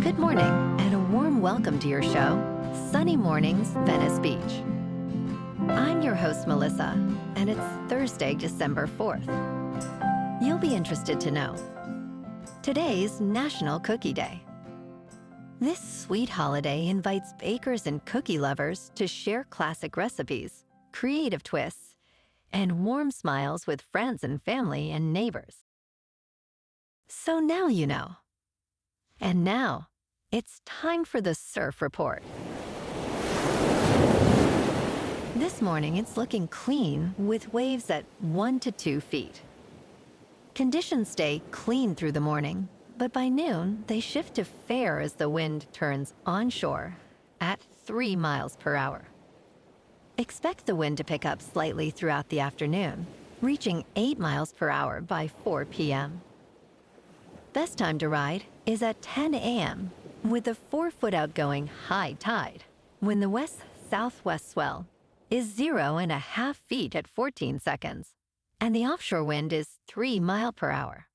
Good morning, and a warm welcome to your show, Sunny Mornings, Venice Beach. I'm your host, Melissa, and it's Thursday, December 4th. You'll be interested to know. Today's National Cookie Day. This sweet holiday invites bakers and cookie lovers to share classic recipes, creative twists, and warm smiles with friends and family and neighbors. So now you know. And now, it's time for the Surf Report. This morning, it's looking clean with waves at 1 to 2 feet. Conditions stay clean through the morning, but by noon, they shift to fair as the wind turns onshore at 3 miles per hour. Expect the wind to pick up slightly throughout the afternoon, reaching 8 miles per hour by 4 p.m. Best time to ride is at 10 a.m. with the 4-foot outgoing high tide, when the west-southwest swell is 0.5 feet at 14 seconds, and the offshore wind is 3 miles per hour.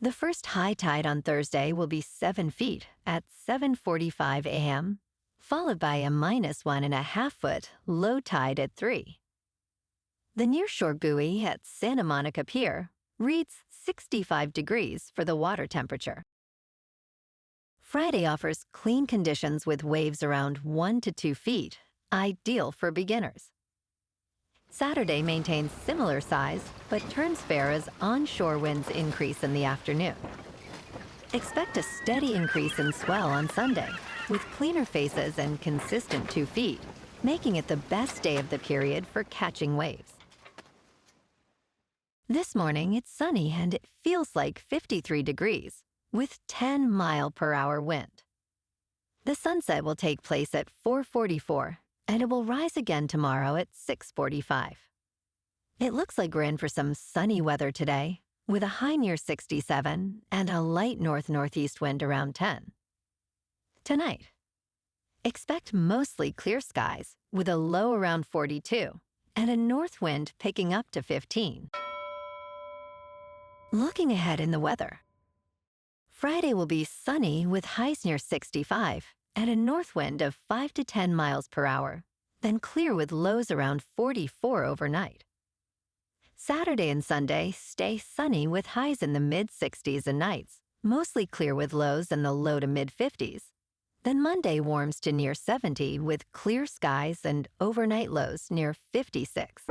The first high tide on Thursday will be 7 feet at 7:45 a.m., followed by a -1.5 foot low tide at 3. The nearshore buoy at Santa Monica Pier reads 65 degrees for the water temperature. Friday offers clean conditions with waves around 1 to 2 feet, ideal for beginners. Saturday maintains similar size, but turns fair as onshore winds increase in the afternoon. Expect a steady increase in swell on Sunday, with cleaner faces and consistent 2 feet, making it the best day of the period for catching waves. This morning, it's sunny and it feels like 53 degrees, with 10 mile per hour wind. The sunset will take place at 4:44, and it will rise again tomorrow at 6:45. It looks like we're in for some sunny weather today, with a high near 67 and a light north-northeast wind around 10. Tonight, expect mostly clear skies with a low around 42 and a north wind picking up to 15. Looking ahead in the weather. Friday will be sunny with highs near 65 and a north wind of 5 to 10 miles per hour, then clear with lows around 44 overnight. Saturday and Sunday stay sunny with highs in the mid-60s and nights, mostly clear with lows in the low to mid-50s. Then Monday warms to near 70 with clear skies and overnight lows near 56.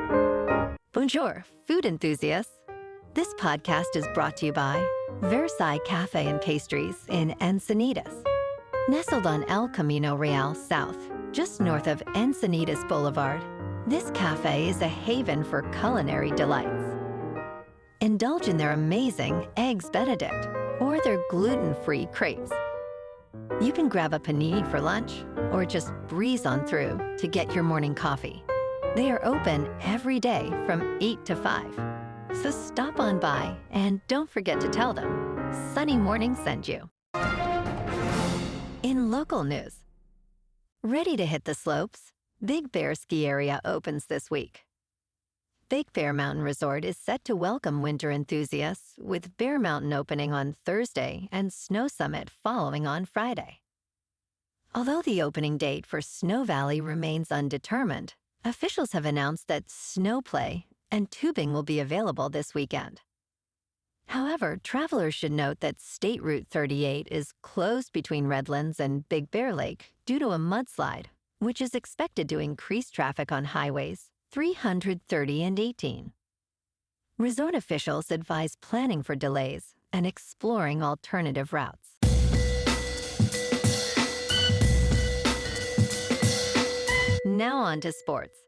Bonjour, food enthusiasts. This podcast is brought to you by Versailles Cafe and Pastries in Encinitas. Nestled on El Camino Real South, just north of Encinitas Boulevard, this cafe is a haven for culinary delights. Indulge in their amazing Eggs Benedict or their gluten-free crepes. You can grab a panini for lunch or just breeze on through to get your morning coffee. They are open every day from 8 to 5. So stop on by and don't forget to tell them Sunny Morning sent you. In local news, ready to hit the slopes? Big Bear Ski Area opens this week. Big Bear Mountain Resort is set to welcome winter enthusiasts with Bear Mountain opening on Thursday and Snow Summit following on Friday. Although the opening date for Snow Valley remains undetermined, officials have announced that snow play and tubing will be available this weekend. However, travelers should note that State Route 38 is closed between Redlands and Big Bear Lake due to a mudslide, which is expected to increase traffic on highways 330 and 18. Resort officials advise planning for delays and exploring alternative routes. Now on to sports.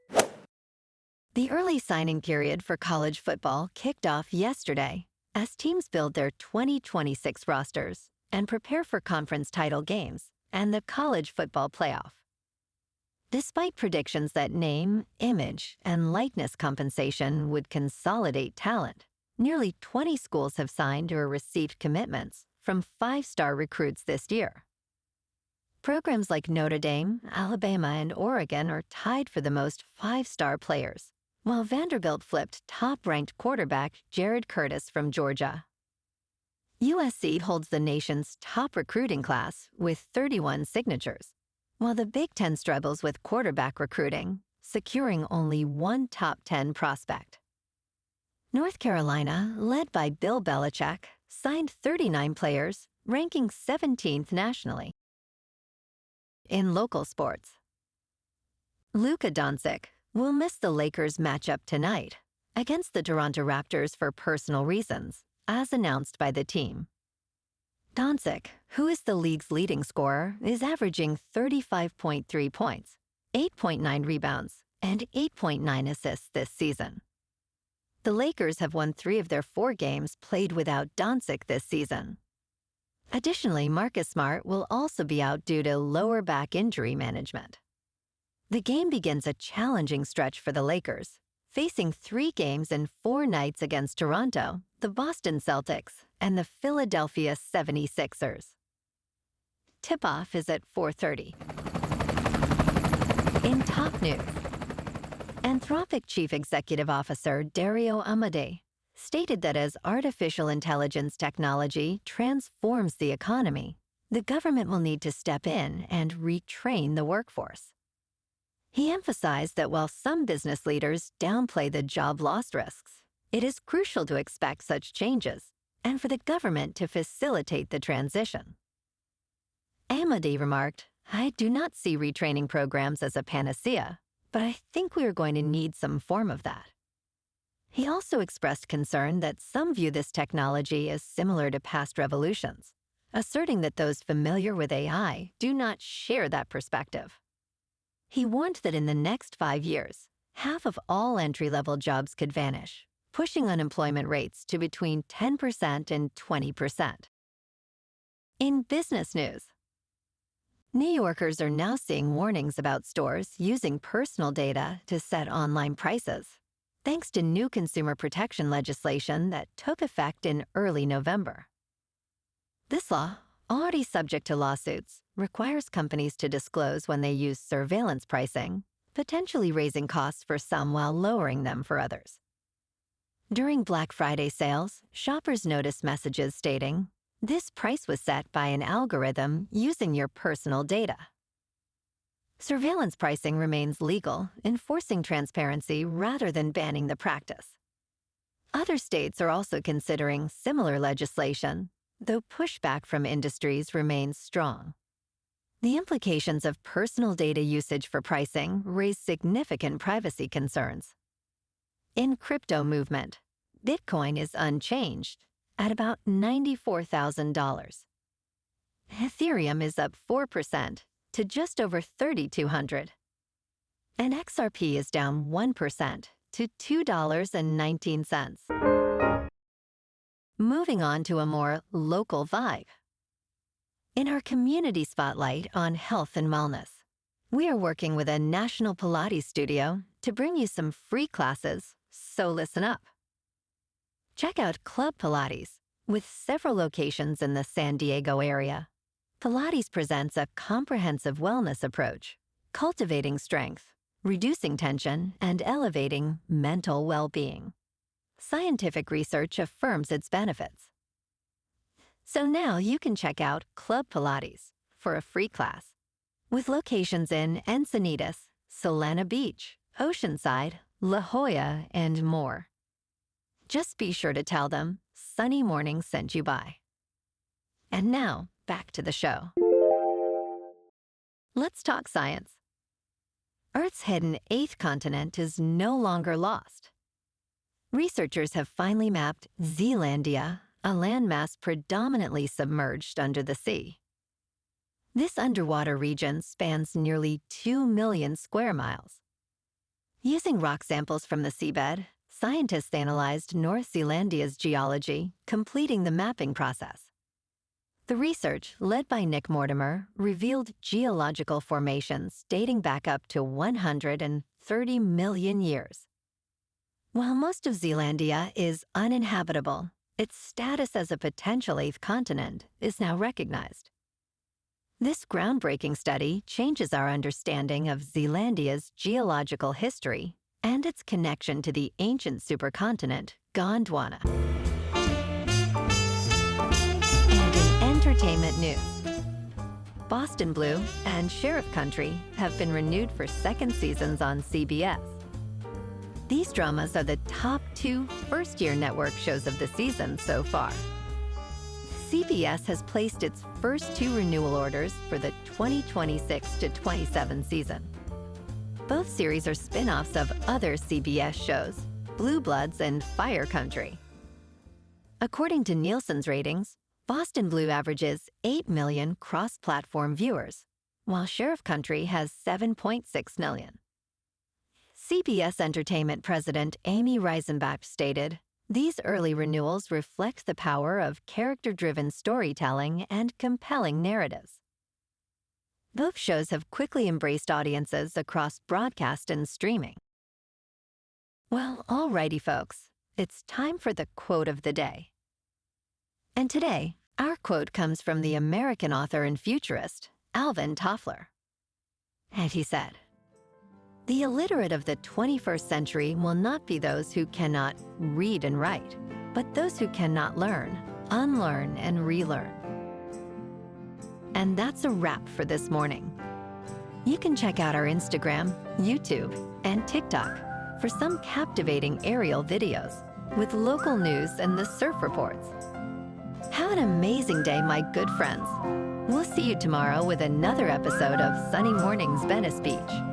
The early signing period for college football kicked off yesterday as teams build their 2026 rosters and prepare for conference title games and the college football playoff. Despite predictions that name, image, and likeness compensation would consolidate talent, nearly 20 schools have signed or received commitments from 5-star recruits this year. Programs like Notre Dame, Alabama, and Oregon are tied for the most 5-star players, while Vanderbilt flipped top-ranked quarterback Jared Curtis from Georgia. USC holds the nation's top recruiting class with 31 signatures, while the Big Ten struggles with quarterback recruiting, securing only one top 10 prospect. North Carolina, led by Bill Belichick, signed 39 players, ranking 17th nationally. In local sports, Luka Dončić will miss the Lakers matchup tonight against the Toronto Raptors for personal reasons, as announced by the team. Dončić, who is the league's leading scorer, is averaging 35.3 points, 8.9 rebounds, and 8.9 assists this season. The Lakers have won 3 of their 4 games played without Dončić this season. Additionally, Marcus Smart will also be out due to lower back injury management. The game begins a challenging stretch for the Lakers, facing 3 games in 4 nights against Toronto, the Boston Celtics, and the Philadelphia 76ers. Tip-off is at 4:30. In top news, Anthropic Chief Executive Officer Dario Amodei stated that as artificial intelligence technology transforms the economy, the government will need to step in and retrain the workforce. He emphasized that while some business leaders downplay the job loss risks, it is crucial to expect such changes and for the government to facilitate the transition. Amodei remarked, "I do not see retraining programs as a panacea, but I think we are going to need some form of that." He also expressed concern that some view this technology as similar to past revolutions, asserting that those familiar with AI do not share that perspective. He warned that in the next 5 years, half of all entry-level jobs could vanish, pushing unemployment rates to between 10% and 20%. In business news, New Yorkers are now seeing warnings about stores using personal data to set online prices, thanks to new consumer protection legislation that took effect in early November. This law, already subject to lawsuits, requires companies to disclose when they use surveillance pricing, potentially raising costs for some while lowering them for others. During Black Friday sales, shoppers noticed messages stating, "This price was set by an algorithm using your personal data." Surveillance pricing remains legal, enforcing transparency rather than banning the practice. Other states are also considering similar legislation, though pushback from industries remains strong. The implications of personal data usage for pricing raise significant privacy concerns. In crypto movement, Bitcoin is unchanged at about $94,000. Ethereum is up 4% to just over 3,200. And XRP is down 1% to $2.19. Moving on to a more local vibe. In our community spotlight on health and wellness, we are working with a national Pilates studio to bring you some free classes, so listen up. Check out Club Pilates, with several locations in the San Diego area. Pilates presents a comprehensive wellness approach, cultivating strength, reducing tension, and elevating mental well-being. Scientific research affirms its benefits. So now you can check out Club Pilates for a free class, with locations in Encinitas, Solana Beach, Oceanside, La Jolla, and more. Just be sure to tell them Sunny Morning sent you by. And now, back to the show. Let's talk science. Earth's hidden 8th continent is no longer lost. Researchers have finally mapped Zealandia, a landmass predominantly submerged under the sea. This underwater region spans nearly 2 million square miles. Using rock samples from the seabed, scientists analyzed North Zealandia's geology, completing the mapping process. The research, led by Nick Mortimer, revealed geological formations dating back up to 130 million years. While most of Zealandia is uninhabitable, its status as a potential 8th continent is now recognized. This groundbreaking study changes our understanding of Zealandia's geological history and its connection to the ancient supercontinent Gondwana. Boston Blue and Sheriff Country have been renewed for second seasons on CBS. These dramas are the top 2 first-year network shows of the season so far. CBS has placed its first 2 renewal orders for the 2026 to 27 season. Both series are spin-offs of other CBS shows, Blue Bloods and Fire Country. According to Nielsen's ratings, Boston Blue averages 8 million cross-platform viewers, while Sheriff Country has 7.6 million. CBS Entertainment President Amy Reisenbach stated, "These early renewals reflect the power of character-driven storytelling and compelling narratives." Both shows have quickly embraced audiences across broadcast and streaming. Well, alrighty folks, it's time for the quote of the day. And today, our quote comes from the American author and futurist, Alvin Toffler. And he said, "The illiterate of the 21st century will not be those who cannot read and write, but those who cannot learn, unlearn, and relearn." And that's a wrap for this morning. You can check out our Instagram, YouTube, and TikTok for some captivating aerial videos with local news and the surf reports. Have an amazing day, my good friends. We'll see you tomorrow with another episode of Sunny Mornings Venice Beach.